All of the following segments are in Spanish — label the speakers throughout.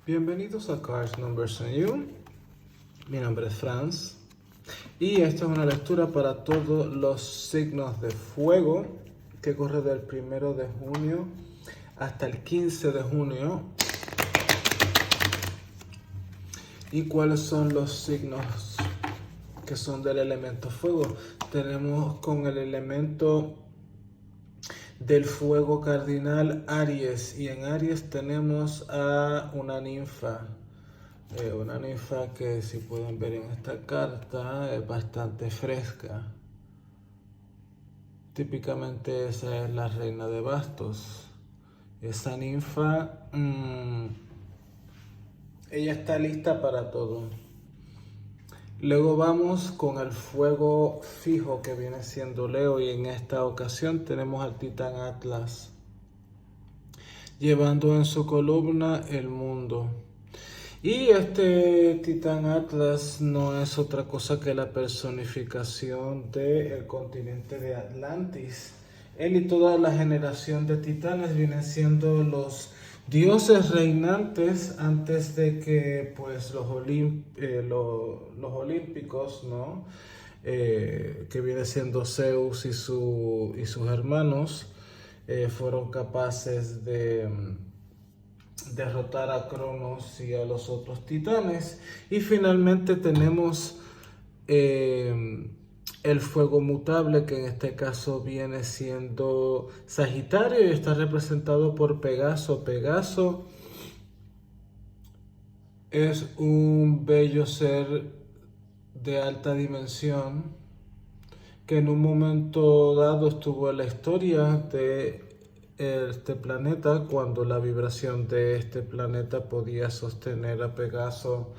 Speaker 1: Bienvenidos a Cards Numbers and You. Mi nombre es Franz y esta es una lectura para todos los signos de fuego que corre del 1 de junio hasta el 15 de junio. ¿Y cuáles son los signos que son del elemento fuego? Tenemos con el elemento del fuego cardinal Aries, y en Aries tenemos a una ninfa que, si pueden ver en esta carta, es bastante fresca. Típicamente esa es la reina de bastos. Esa ninfa ella está lista para todo. Luego vamos con el fuego fijo, que viene siendo Leo, y en esta ocasión tenemos al titán Atlas llevando en su columna el mundo. Y este titán Atlas no es otra cosa que la personificación del continente de Atlantis. Él y toda la generación de titanes vienen siendo los dioses reinantes antes de que pues los olímpicos, ¿no? Que viene siendo Zeus y sus hermanos, fueron capaces de derrotar a Cronos y a los otros titanes. Y finalmente tenemos el fuego mutable, que en este caso viene siendo Sagitario y está representado por Pegaso. Pegaso es un bello ser de alta dimensión que en un momento dado estuvo en la historia de este planeta, cuando la vibración de este planeta podía sostener a Pegaso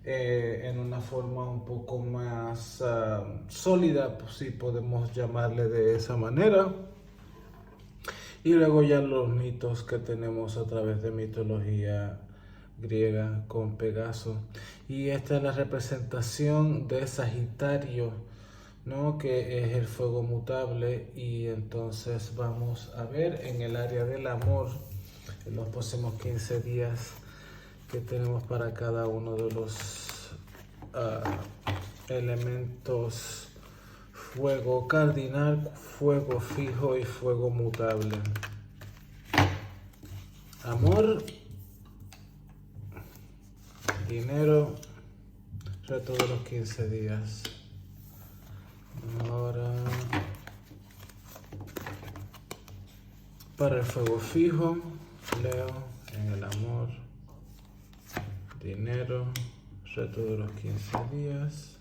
Speaker 1: en una forma un poco más sólida, pues, si podemos llamarle de esa manera. Y luego ya los mitos que tenemos a través de mitología griega con Pegaso. Y esta es la representación de Sagitario, ¿no? Que es el fuego mutable. Y entonces vamos a ver en el área del amor, en los próximos 15 días, que tenemos para cada uno de los elementos fuego cardinal, fuego fijo y fuego mutable. Amor, dinero, reto de los 15 días. Ahora, para el fuego fijo, Leo, en el amor, dinero, reto de los 15 días.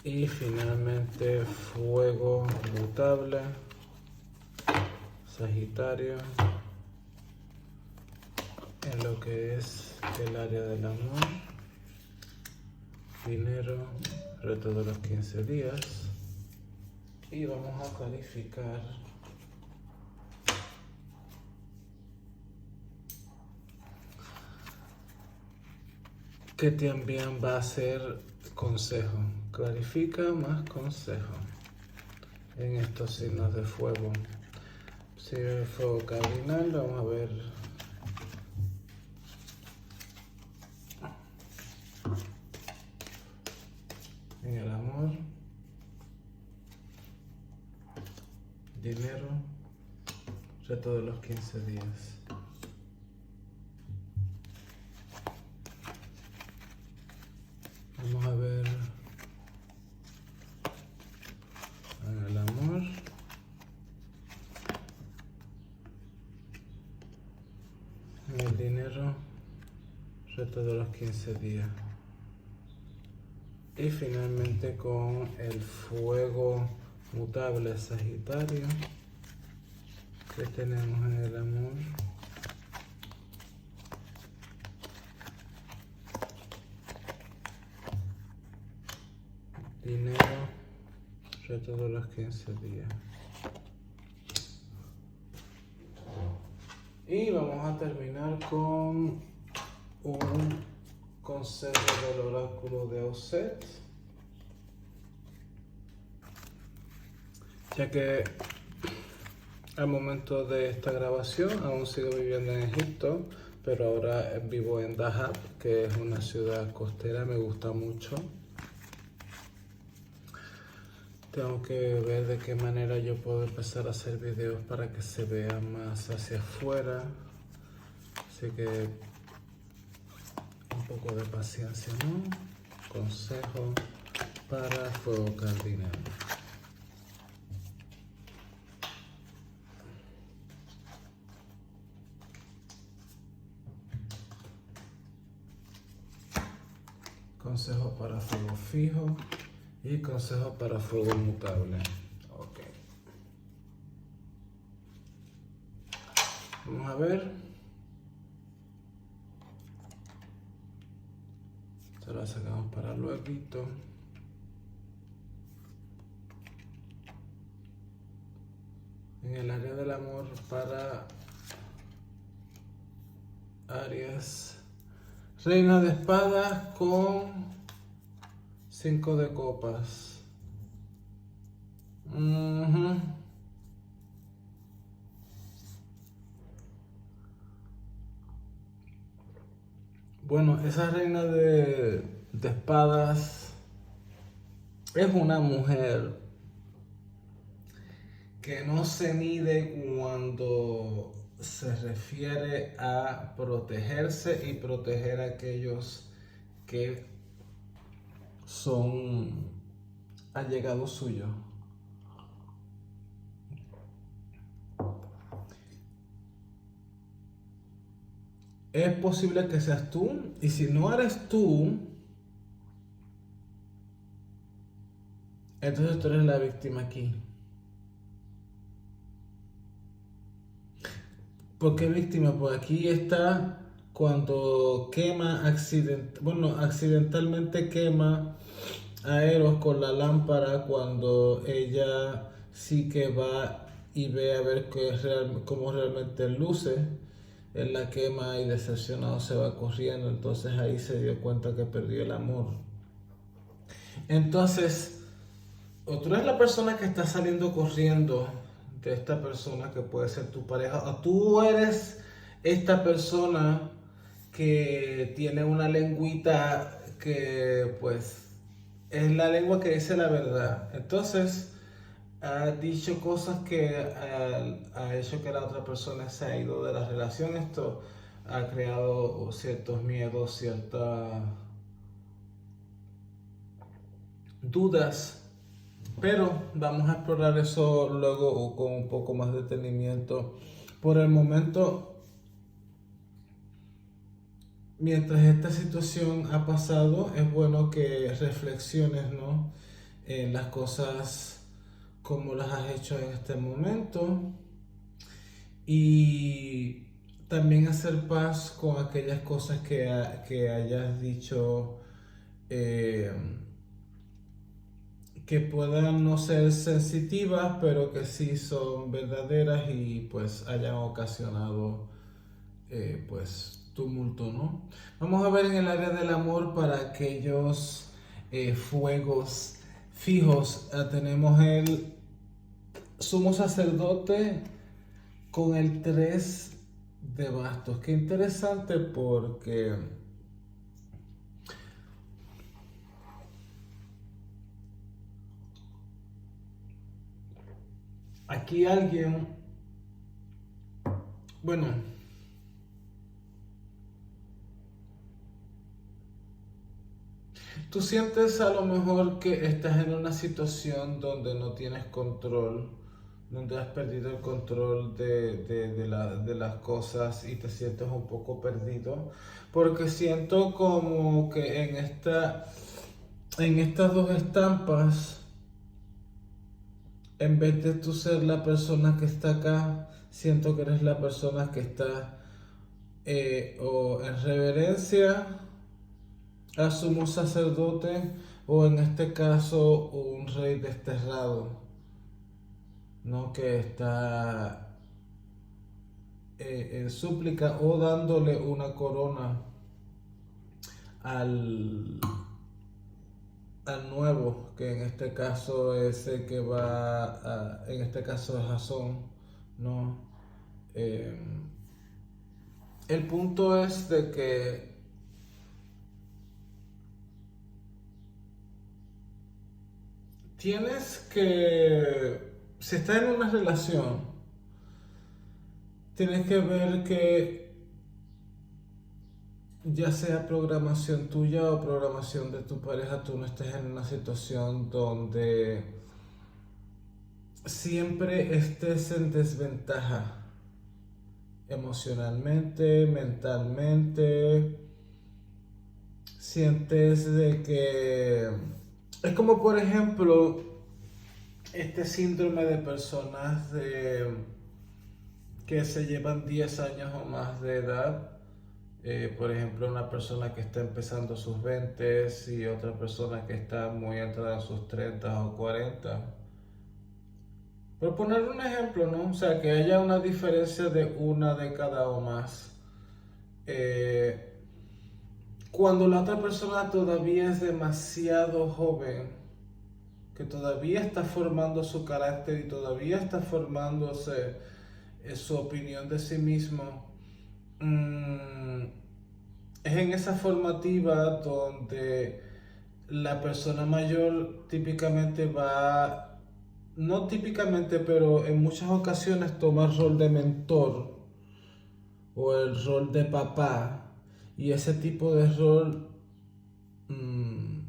Speaker 1: Y finalmente fuego mutable, Sagitario, en lo que es el área del amor, dinero, reto de los 15 días. Y vamos a calificar que también va a ser consejo. Clarifica más consejo en estos signos de fuego. Si el fuego cardinal, vamos a ver en el amor, dinero, reto de los 15 días. Vamos a ver en el amor, en el dinero, reto de los 15 días. Y finalmente con el fuego mutable Sagitario, que tenemos en el amor, dinero, reto de los 15 días. Y vamos a terminar con un consejo del oráculo de Oset, ya que Al momento de esta grabación aún sigo viviendo en Egipto, pero ahora vivo en Dahab, que es una ciudad costera, me gusta mucho. Tengo que ver de qué manera yo puedo empezar a hacer videos para que se vea más hacia afuera. Así que un poco de paciencia, ¿no? Consejo para fuego cardinal. Consejo para fuego fijo y consejo para fuego mutable. Ok. Vamos a ver. Se la sacamos para luego. En el área del amor para Aries. Reina de espadas con 5 de copas. Bueno, esa reina de espadas es una mujer que no se mide cuando se refiere a protegerse y proteger a aquellos que son allegados suyos. Es posible que seas tú, y si no eres tú, entonces tú eres la víctima aquí. ¿Por qué víctima? Pues aquí está cuando quema, accidentalmente quema a Eros con la lámpara, cuando ella sí que va y ve a ver cómo realmente luce. Él la quema y decepcionado se va corriendo, entonces ahí se dio cuenta que perdió el amor. Entonces, o tú eres la persona que está saliendo corriendo de esta persona que puede ser tu pareja, o tú eres esta persona que tiene una lengüita que pues es la lengua que dice la verdad. Entonces ha dicho cosas que ha hecho que la otra persona se ha ido de la relación. Esto ha creado ciertos miedos, ciertas dudas. Pero vamos a explorar eso luego con un poco más de detenimiento. Por el momento, mientras esta situación ha pasado, es bueno que reflexiones, ¿no? En las cosas como las has hecho en este momento. Y también hacer paz con aquellas cosas que hayas dicho. Que puedan no ser sensitivas, pero que sí son verdaderas y pues hayan ocasionado pues tumulto, ¿no? Vamos a ver en el área del amor para aquellos fuegos fijos. Tenemos el sumo sacerdote con el 3 de bastos. Qué interesante porque aquí alguien, bueno, tú sientes a lo mejor que estás en una situación donde no tienes control, donde has perdido el control de las cosas y te sientes un poco perdido, porque siento como que en estas dos estampas, en vez de tú ser la persona que está acá, siento que eres la persona que está o en reverencia a sumo sacerdote, o en este caso un rey desterrado, ¿no? Que está en súplica o dándole una corona al nuevo, que en este caso es el que va en este caso es Jasón, ¿no? Eh, el punto es de que tienes que, si estás en una relación, tienes que ver que ya sea programación tuya o programación de tu pareja, tú no estés en una situación donde siempre estés en desventaja emocionalmente, mentalmente. Sientes de que es como, por ejemplo, este síndrome de personas que se llevan 10 años o más de edad. Por ejemplo, una persona que está empezando sus 20 y otra persona que está muy entrada en sus 30 o 40. Por poner un ejemplo, ¿no? O sea, que haya una diferencia de una década o más. Eh, Cuando la otra persona todavía es demasiado joven, que todavía está formando su carácter y todavía está formándose su opinión de sí mismo, mm, es en esa formativa donde la persona mayor típicamente va, no típicamente, pero en muchas ocasiones toma el rol de mentor o el rol de papá, y ese tipo de rol mm,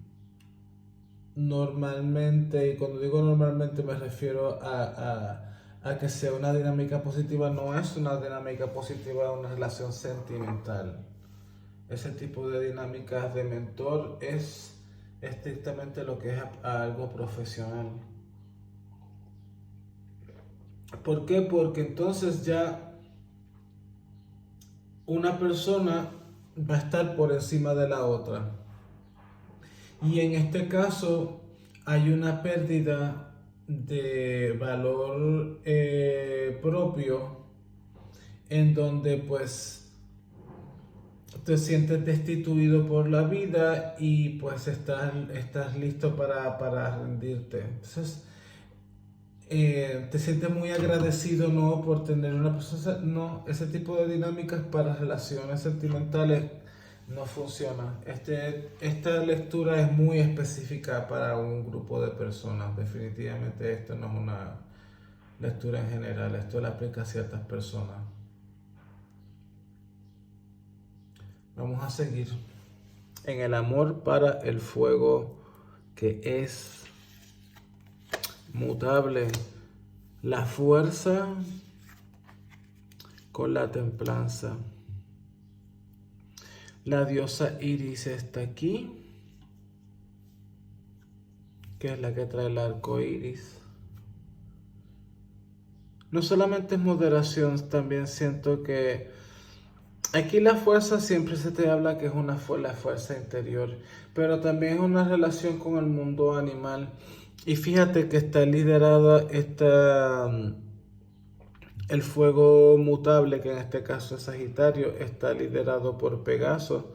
Speaker 1: normalmente, y cuando digo normalmente me refiero a que sea una dinámica positiva, no es una dinámica positiva de una relación sentimental. Ese tipo de dinámicas de mentor es estrictamente lo que es a algo profesional. ¿Por qué? Porque entonces ya una persona va a estar por encima de la otra. Y en este caso hay una pérdida de valor propio, en donde pues te sientes destituido por la vida y pues estás listo para rendirte. Entonces te sientes muy agradecido, ¿no? Por tener una persona, no, ese tipo de dinámicas para relaciones sentimentales no funciona. Esta lectura es muy específica para un grupo de personas. Definitivamente esto no es una lectura en general, esto le aplica a ciertas personas. Vamos a seguir en el amor para el fuego, que es mutable. La fuerza con la templanza. La diosa Iris está aquí, que es la que trae el arco iris. No solamente es moderación, también siento que aquí la fuerza siempre se te habla que es la fuerza interior, pero también es una relación con el mundo animal. Y fíjate que está liderada el fuego mutable, que en este caso es Sagitario, está liderado por Pegaso,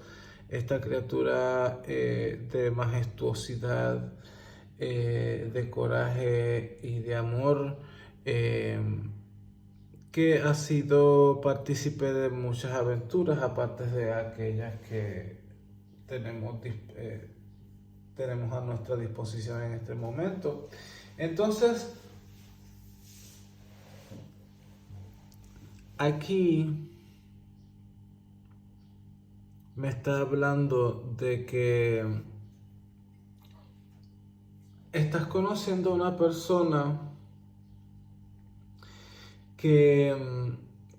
Speaker 1: esta criatura de majestuosidad, de coraje y de amor, eh, que ha sido partícipe de muchas aventuras, aparte de aquellas que tenemos a nuestra disposición en este momento. Entonces, aquí me está hablando de que estás conociendo a una persona que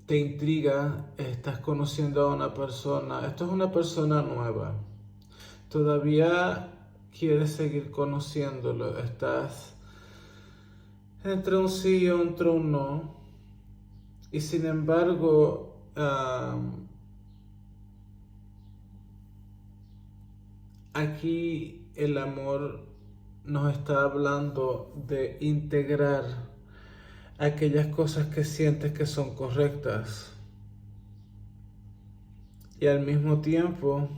Speaker 1: te intriga, estás conociendo a una persona, esto es una persona nueva, todavía quieres seguir conociéndolo, estás entre un sí y entre un no, y sin embargo, aquí el amor nos está hablando de integrar aquellas cosas que sientes que son correctas y al mismo tiempo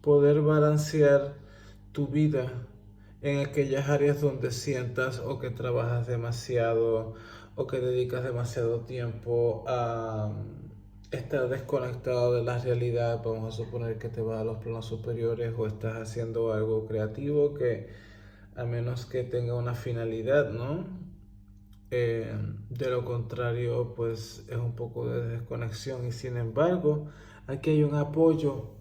Speaker 1: poder balancear tu vida en aquellas áreas donde sientas o que trabajas demasiado o que dedicas demasiado tiempo a estar desconectado de la realidad. Vamos a suponer que te vas a los planos superiores o estás haciendo algo creativo que, a menos que tenga una finalidad, ¿no? De lo contrario, pues es un poco de desconexión, y sin embargo, aquí hay un apoyo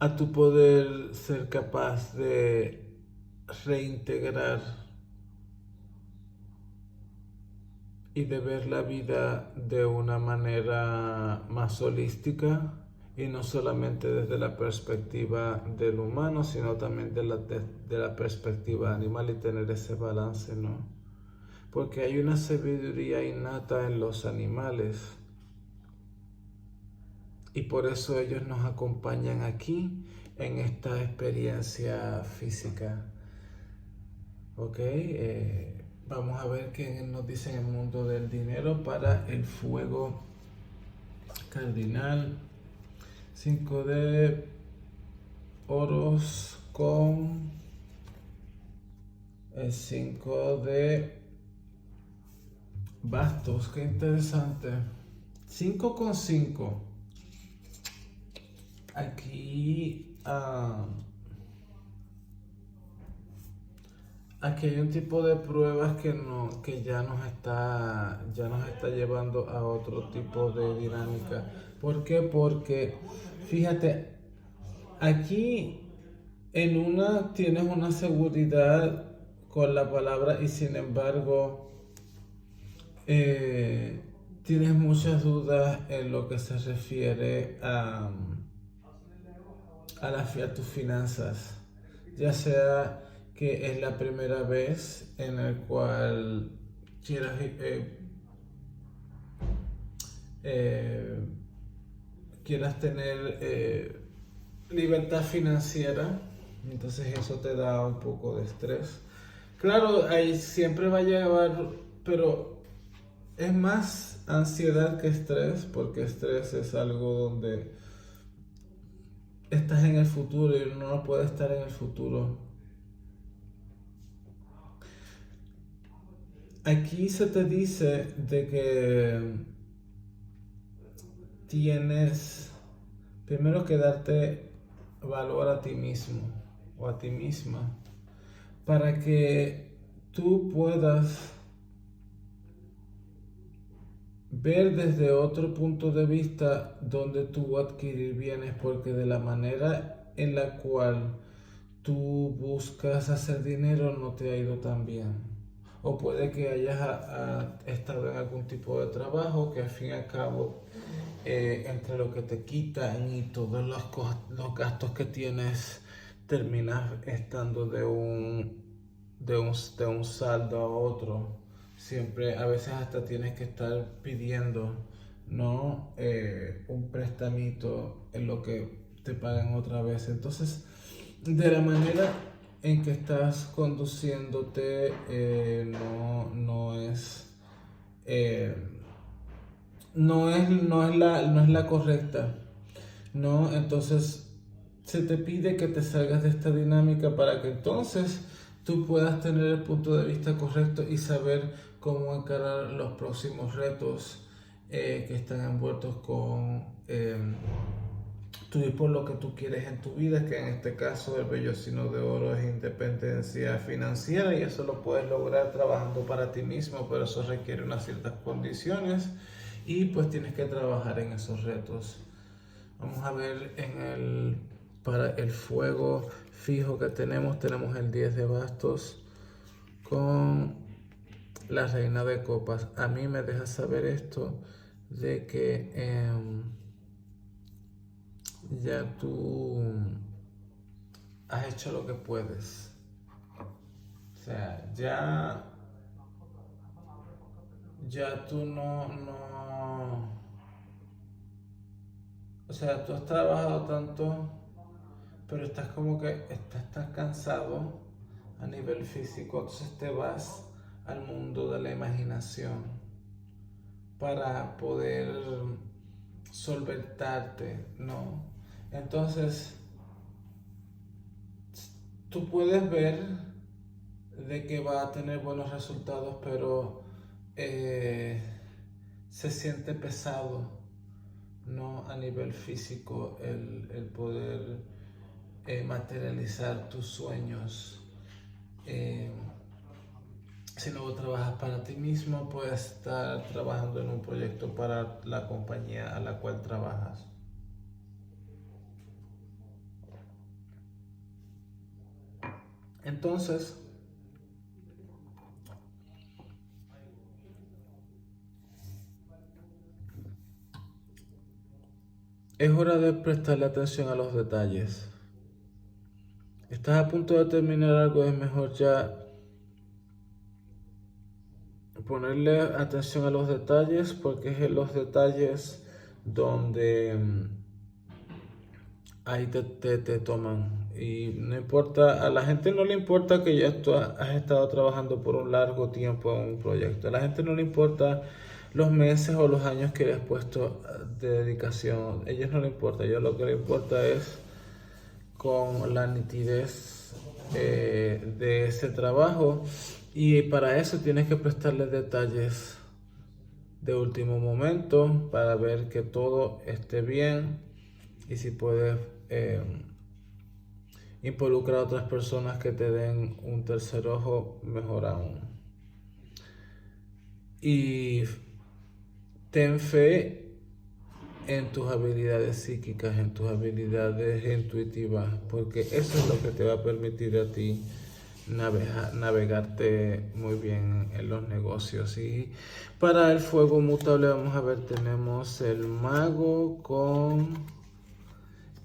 Speaker 1: a tu poder ser capaz de reintegrar y de ver la vida de una manera más holística, y no solamente desde la perspectiva del humano, sino también de la perspectiva animal, y tener ese balance, ¿no? Porque hay una sabiduría innata en los animales, y por eso ellos nos acompañan aquí en esta experiencia física. Ok, vamos a ver qué nos dice en el mundo del dinero para el fuego cardinal. 5 de oros con el 5 de bastos. Qué interesante. 5 con 5. Aquí, aquí hay un tipo de pruebas que ya nos está llevando a otro tipo de dinámica. ¿Por qué? Porque, fíjate, aquí en una tienes una seguridad con la palabra, y sin embargo eh, tienes muchas dudas en lo que se refiere a tus finanzas, ya sea que es la primera vez en el cual quieras eh, quieras tener libertad financiera, entonces eso te da un poco de estrés. Claro, ahí siempre va a llevar, pero es más ansiedad que estrés, porque estrés es algo donde estás en el futuro y uno no puede estar en el futuro. Aquí se te dice de que tienes primero que darte valor a ti mismo o a ti misma, para que tú puedas ver desde otro punto de vista donde tú adquirir bienes, porque de la manera en la cual tú buscas hacer dinero no te ha ido tan bien. O puede que hayas estado en algún tipo de trabajo que al fin y al cabo, entre lo que te quitan y todos los gastos que tienes, terminas estando de un saldo a otro. Siempre, a veces hasta tienes que estar pidiendo, ¿no? Un prestamito en lo que te pagan otra vez. Entonces, de la manera en que estás conduciéndote, no es, eh, no es la correcta, ¿no? Entonces se te pide que te salgas de esta dinámica para que entonces tú puedas tener el punto de vista correcto y saber cómo encarar los próximos retos que están envueltos con tú y por lo que tú quieres en tu vida, que en este caso el bello signo de oro es independencia financiera, y eso lo puedes lograr trabajando para ti mismo, pero eso requiere unas ciertas condiciones y pues tienes que trabajar en esos retos. Vamos a ver para el fuego fijo que tenemos el 10 de bastos con la reina de copas. A mí me deja saber esto de que ya tú has hecho lo que puedes. O sea, ya tú o sea, tú has trabajado tanto, pero estás como que estás cansado a nivel físico, entonces te vas al mundo de la imaginación para poder solventarte, ¿no? Entonces, tú puedes ver de que va a tener buenos resultados, pero se siente pesado, ¿no? A nivel físico, el poder materializar tus sueños. Si no trabajas para ti mismo, puedes estar trabajando en un proyecto para la compañía a la cual trabajas. Entonces, es hora de prestarle atención a los detalles. Estás a punto de terminar algo, es mejor ya ponerle atención a los detalles, porque es en los detalles donde ahí te toman. Y no importa, a la gente no le importa que ya tú has estado trabajando por un largo tiempo en un proyecto. A la gente no le importa los meses o los años que le has puesto de dedicación. A ellos no le importa. A ellos lo que le importa es con la nitidez de ese trabajo. Y para eso tienes que prestarle detalles de último momento para ver que todo esté bien, y si puedes involucrar a otras personas que te den un tercer ojo, mejor aún. Y ten fe en tus habilidades psíquicas, en tus habilidades intuitivas, porque eso es lo que te va a permitir a ti navegarte muy bien en los negocios. Y para el fuego mutable vamos a ver, tenemos el mago con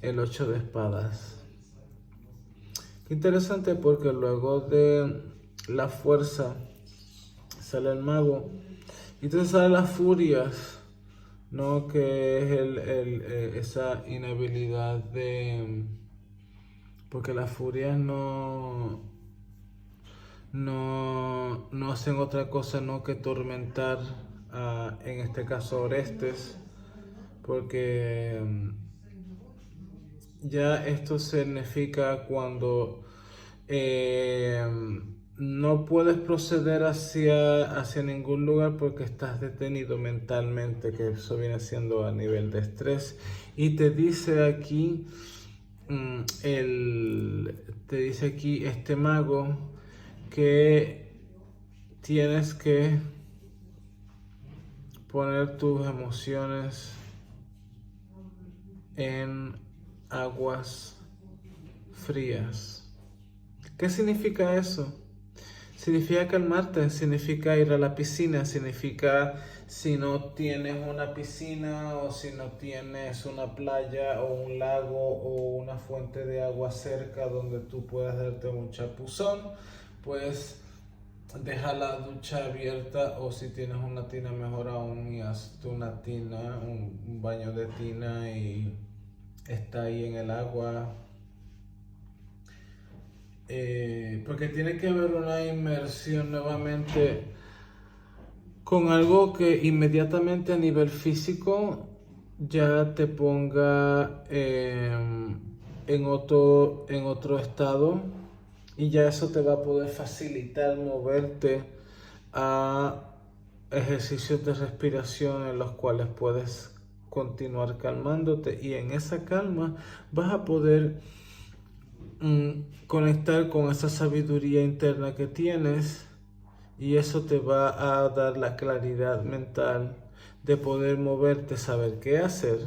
Speaker 1: el 8 de espadas. Interesante, porque luego de la fuerza sale el mago y entonces salen las furias, ¿no? Que es esa inhabilidad de... porque las furias no hacen otra cosa, ¿no?, que tormentar en este caso Orestes, porque ya esto significa cuando no puedes proceder hacia ningún lugar porque estás detenido mentalmente, que eso viene siendo a nivel de estrés. Y te dice aquí, este mago, que tienes que poner tus emociones en aguas frías. ¿Qué significa eso? Significa calmarte, significa ir a la piscina, significa, si no tienes una piscina o si no tienes una playa o un lago o una fuente de agua cerca donde tú puedas darte un chapuzón, pues deja la ducha abierta, o si tienes una tina mejor aún, y hazte una tina, un baño de tina, y está ahí en el agua. Porque tiene que haber una inmersión nuevamente con algo que inmediatamente a nivel físico ya te ponga en otro estado, y ya eso te va a poder facilitar moverte a ejercicios de respiración en los cuales puedes continuar calmándote, y en esa calma vas a poder conectar con esa sabiduría interna que tienes, y eso te va a dar la claridad mental de poder moverte, saber qué hacer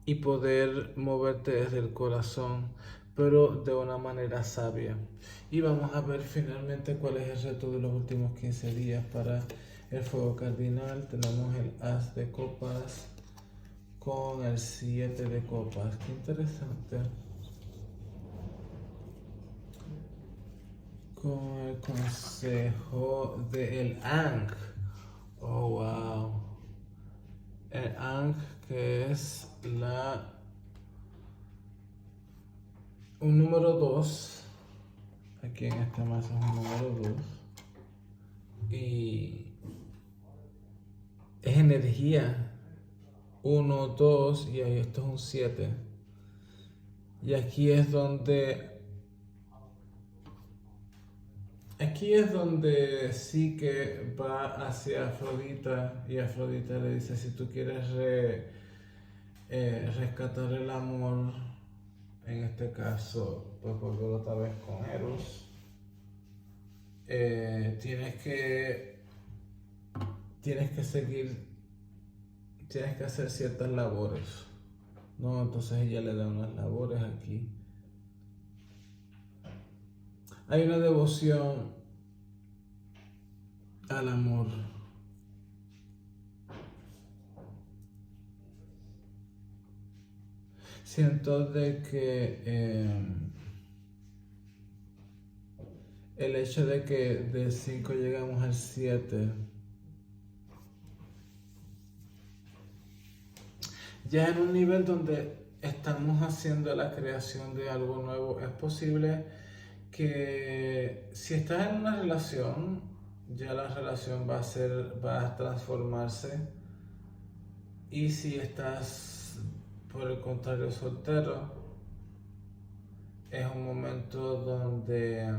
Speaker 1: y poder moverte desde el corazón, pero de una manera sabia. Y vamos a ver finalmente cuál es el reto de los últimos 15 días para el fuego cardinal. Tenemos el as de copas con el 7 de copas. Qué interesante. Con el consejo del Ankh. Oh, wow. El Ankh, que es un número 2. Aquí en este mazo es un número 2. Y es energía. 1, 2, y ahí esto es un 7. Y aquí es donde Aquí es donde sí que va hacia Afrodita y Afrodita le dice, si tú quieres rescatar el amor, en este caso, pues volver otra vez con Eros, tienes que seguir, tienes que hacer ciertas labores, ¿no? Entonces ella le da unas labores aquí. Hay una devoción al amor. Siento de que el hecho de que de 5 llegamos al 7, ya en un nivel donde estamos haciendo la creación de algo nuevo, es posible que si estás en una relación, ya la relación va a transformarse, y si estás por el contrario soltero, es un momento donde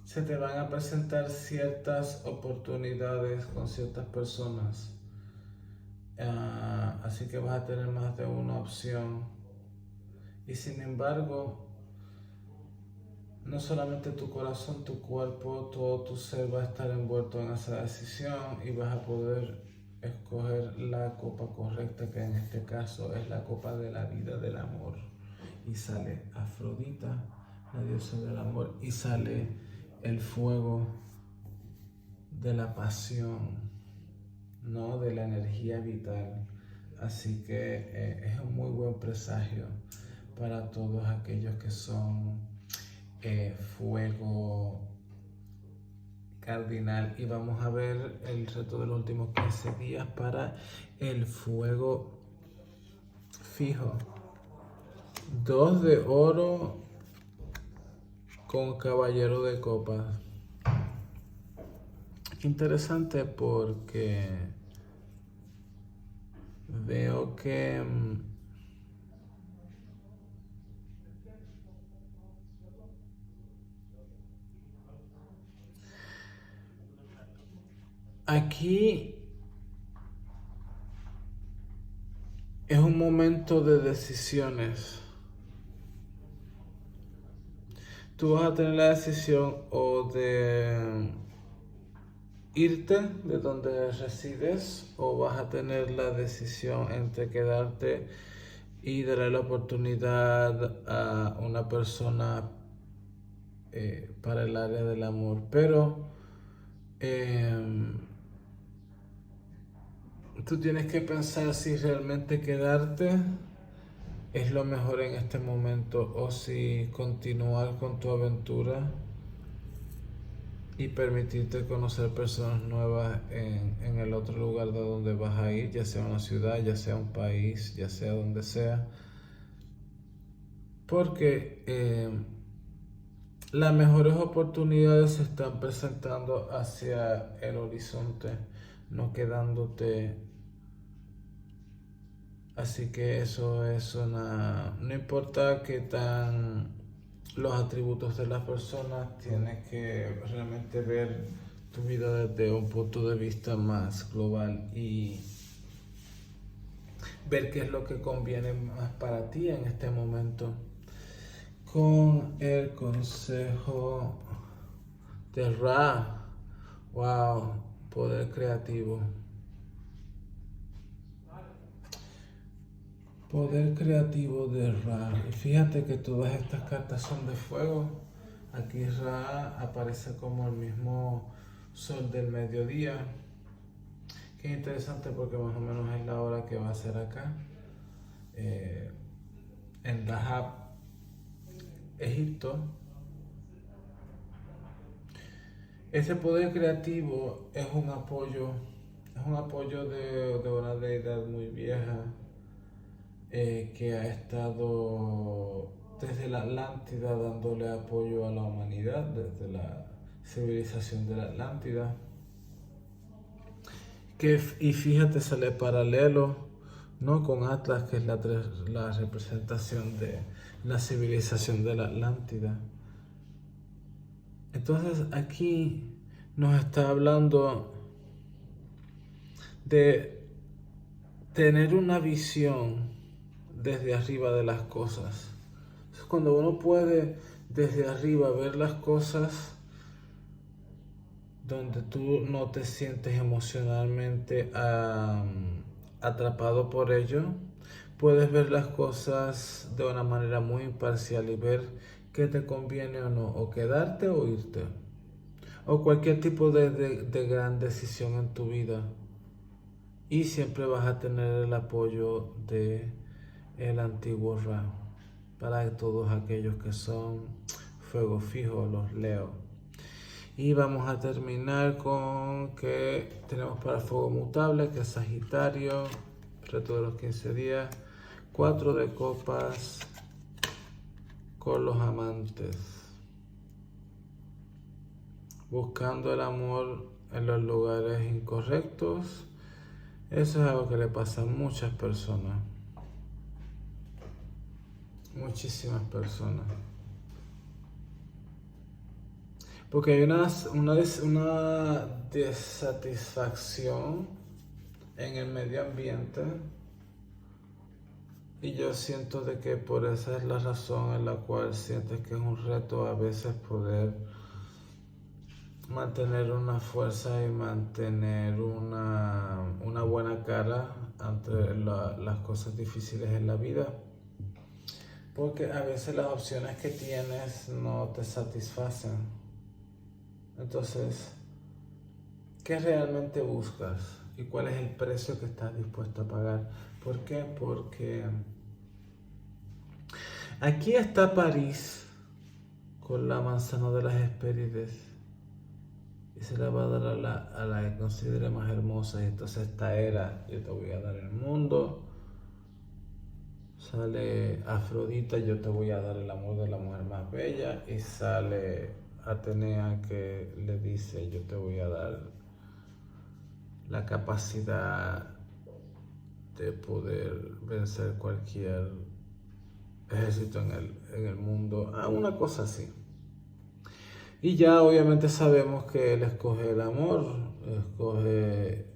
Speaker 1: se te van a presentar ciertas oportunidades con ciertas personas. Así que vas a tener más de una opción. Y sin embargo, no solamente tu corazón, tu cuerpo, todo tu ser va a estar envuelto en esa decisión y vas a poder escoger la copa correcta, que en este caso es la copa de la vida, del amor. Y sale Afrodita, la diosa del amor, y sale el fuego de la pasión, ¿no? De la energía vital. Así que es un muy buen presagio para todos aquellos que son fuego cardinal. Y vamos a ver el reto de los últimos 15 días para el fuego fijo. 2 de oro con caballero de copas. Qué interesante, porque veo que aquí es un momento de decisiones. Tú vas a tener la decisión o de irte de donde resides, o vas a tener la decisión entre quedarte y darle la oportunidad a una persona para el área del amor. Pero tú tienes que pensar si realmente quedarte es lo mejor en este momento, o si continuar con tu aventura y permitirte conocer personas nuevas en el otro lugar de donde vas a ir, ya sea una ciudad, ya sea un país, ya sea donde sea. Porque las mejores oportunidades se están presentando hacia el horizonte, no quedándote. Así que eso es no importa qué tan los atributos de las personas, tienes que realmente ver tu vida desde un punto de vista más global y ver qué es lo que conviene más para ti en este momento. Con el consejo de Ra, wow, poder creativo. Poder creativo de Ra. Y fíjate que todas estas cartas son de fuego. Aquí Ra aparece como el mismo sol del mediodía. Qué interesante, porque más o menos es la hora que va a ser acá. En Dahab, Egipto. Ese poder creativo es un apoyo de una deidad muy vieja, que ha estado desde la Atlántida dándole apoyo a la humanidad, desde la civilización de la Atlántida. Y fíjate, sale paralelo, ¿no? Con Atlas, que es la representación de la civilización de la Atlántida. Entonces aquí nos está hablando de tener una visión desde arriba de las cosas. Entonces, cuando uno puede desde arriba ver las cosas donde tú no te sientes emocionalmente atrapado por ello, puedes ver las cosas de una manera muy imparcial y ver qué te conviene o no, o quedarte o irte, o cualquier tipo de gran decisión en tu vida. Y siempre vas a tener el apoyo de el antiguo Ra para todos aquellos que son fuego fijo, los Leo. Y vamos a terminar con que tenemos para fuego mutable, que es Sagitario, reto de los 15 días, 4 de copas con los amantes, buscando el amor en los lugares incorrectos. Eso es algo que le pasa a muchas personas, muchísimas personas. Porque hay una desatisfacción en el medio ambiente y yo siento de que por esa es la razón en la cual sientes que es un reto a veces poder mantener una fuerza y mantener una buena cara ante las cosas difíciles en la vida. Porque a veces las opciones que tienes no te satisfacen. Entonces, ¿qué realmente buscas? ¿Y cuál es el precio que estás dispuesto a pagar? ¿Por qué? Porque aquí está París con la manzana de las Hespérides y se la va a dar a la que considere más hermosa. Y entonces esta era, yo te voy a dar el mundo. Sale Afrodita, yo te voy a dar el amor de la mujer más bella. Y sale Atenea que le dice, yo te voy a dar la capacidad de poder vencer cualquier ejército en el mundo. Una cosa así. Y ya obviamente sabemos que él escoge el amor, escoge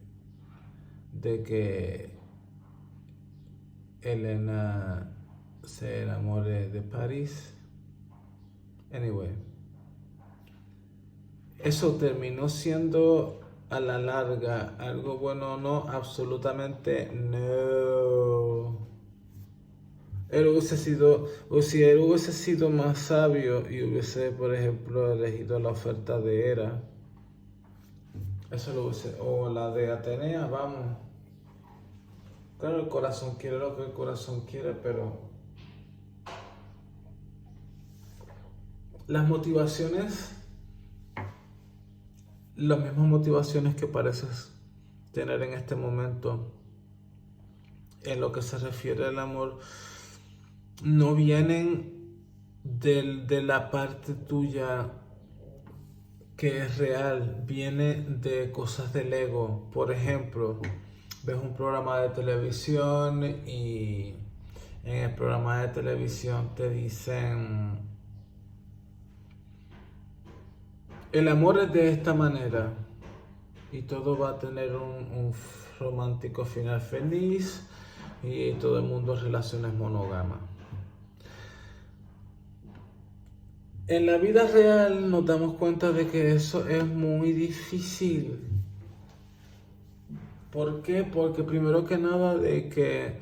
Speaker 1: de que Elena se enamore de París. Anyway, eso terminó siendo a la larga algo bueno o no, absolutamente no. Él hubiese sido, o si él hubiese sido más sabio y hubiese, por ejemplo, elegido la oferta de Hera, eso lo hubiese, o la de Atenea, vamos. Claro, el corazón quiere lo que el corazón quiere, pero las motivaciones, las mismas motivaciones que pareces tener en este momento, en lo que se refiere al amor, no vienen de la parte tuya que es real, viene de cosas del ego. Por ejemplo, ves un programa de televisión y en el programa de televisión te dicen, el amor es de esta manera y todo va a tener un romántico final feliz y todo el mundo relaciones monógamas. En la vida real nos damos cuenta de que eso es muy difícil. ¿Por qué? Porque primero que nada de que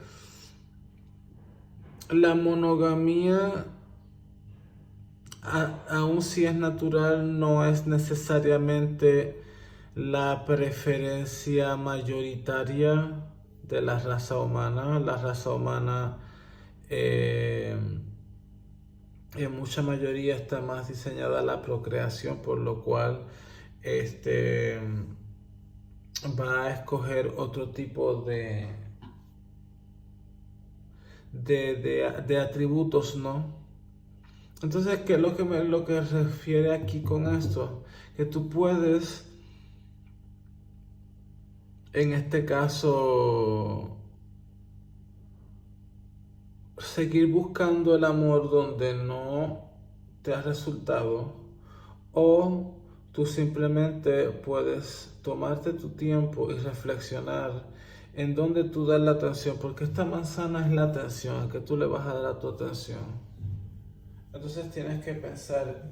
Speaker 1: la monogamía, aun si es natural, no es necesariamente la preferencia mayoritaria de la raza humana. La raza humana en mucha mayoría está más diseñada a la procreación, por lo cual va a escoger otro tipo de atributos, ¿no? Entonces, ¿qué es lo que refiere aquí con esto? Que tú puedes, en este caso, seguir buscando el amor donde no te ha resultado, o tú simplemente puedes tomarte tu tiempo y reflexionar en dónde tú das la atención, porque esta manzana es la atención, a que tú le vas a dar a tu atención. Entonces tienes que pensar,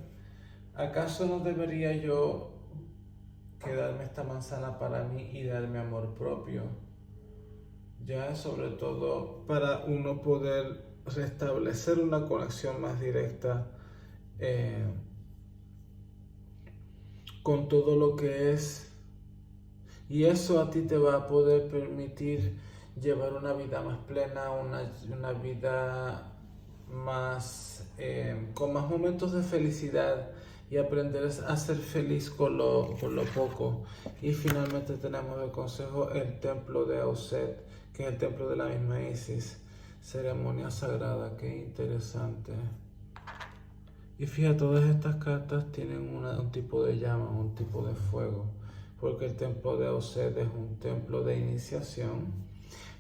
Speaker 1: ¿acaso no debería yo quedarme esta manzana para mí y darme amor propio? Ya sobre todo para uno poder restablecer una conexión más directa con todo lo que es, y eso a ti te va a poder permitir llevar una vida más plena, una vida más con más momentos de felicidad, y aprender a ser feliz con lo poco. Y finalmente tenemos el consejo, el templo de Auset, que es el templo de la misma Isis, ceremonia sagrada. Qué interesante. Y fíjate, todas estas cartas tienen un tipo de llama, un tipo de fuego, porque el templo de Auset es un templo de iniciación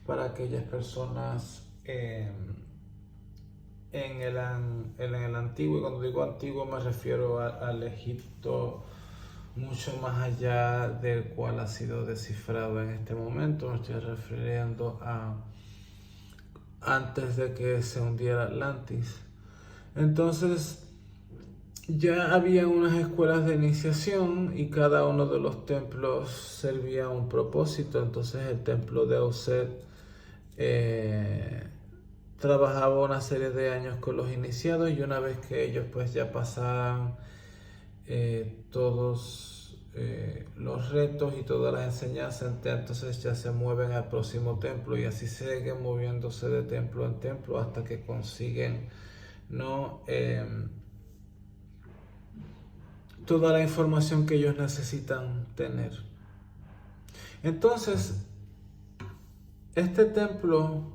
Speaker 1: para aquellas personas en el antiguo, y cuando digo antiguo me refiero al Egipto mucho más allá del cual ha sido descifrado en este momento. Me estoy refiriendo a antes de que se hundiera Atlantis. Entonces ya había unas escuelas de iniciación y cada uno de los templos servía a un propósito. Entonces el templo de Auset trabajaba una serie de años con los iniciados, y una vez que ellos pues ya pasaban todos los retos y todas las enseñanzas, entonces ya se mueven al próximo templo, y así siguen moviéndose de templo en templo hasta que consiguen, ¿no? Toda la información que ellos necesitan tener. Entonces, este templo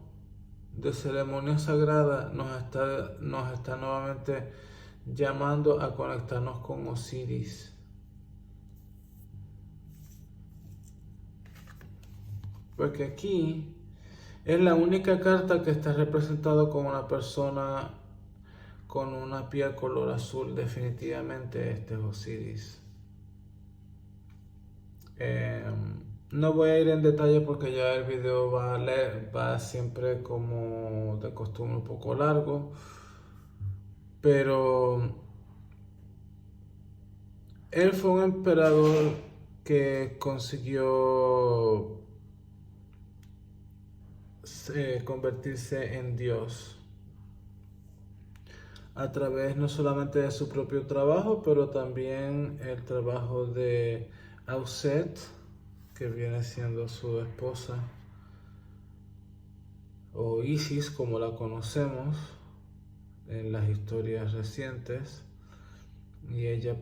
Speaker 1: de ceremonia sagrada nos está nuevamente llamando a conectarnos con Osiris. Porque aquí es la única carta que está representada con una persona con una piel color azul. Definitivamente este es Osiris. No voy a ir en detalle porque ya el video va siempre como de costumbre un poco largo, pero él fue un emperador que consiguió convertirse en Dios a través no solamente de su propio trabajo, pero también el trabajo de Auset, que viene siendo su esposa, o Isis como la conocemos en las historias recientes. Y ella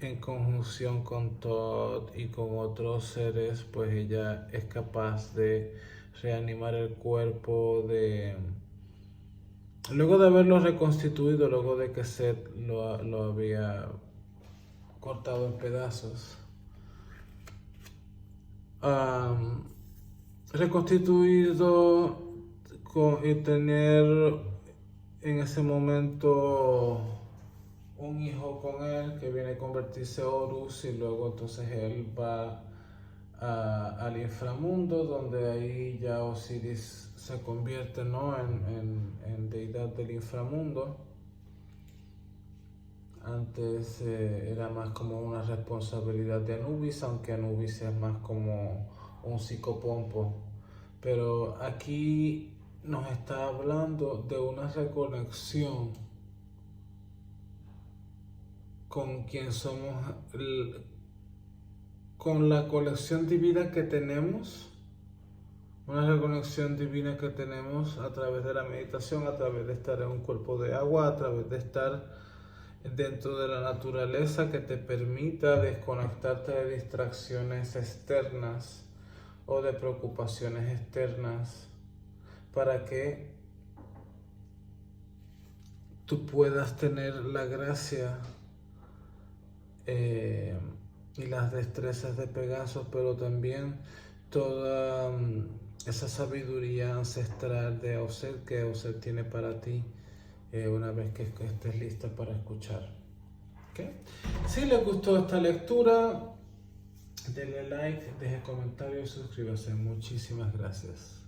Speaker 1: en conjunción con Thoth y con otros seres, pues ella es capaz de reanimar el cuerpo luego de haberlo reconstituido, luego de que Set lo había cortado en pedazos. Reconstituido y tener en ese momento un hijo con él que viene a convertirse Horus, y luego entonces él va al inframundo, donde ahí ya Osiris se convierte, ¿no? en deidad del inframundo. Antes era más como una responsabilidad de Anubis, aunque Anubis es más como un psicopompo. Pero aquí nos está hablando de una reconexión con quien somos, con la conexión divina que tenemos, una reconexión divina que tenemos a través de la meditación, a través de estar en un cuerpo de agua, a través de estar dentro de la naturaleza, que te permita desconectarte de distracciones externas o de preocupaciones externas, para que tú puedas tener la gracia y las destrezas de Pegaso, pero también toda esa sabiduría ancestral de Auset que Auset tiene para ti una vez que estés lista para escuchar. ¿Okay? Si les gustó esta lectura, denle like, dejen comentarios y suscríbanse. Muchísimas gracias.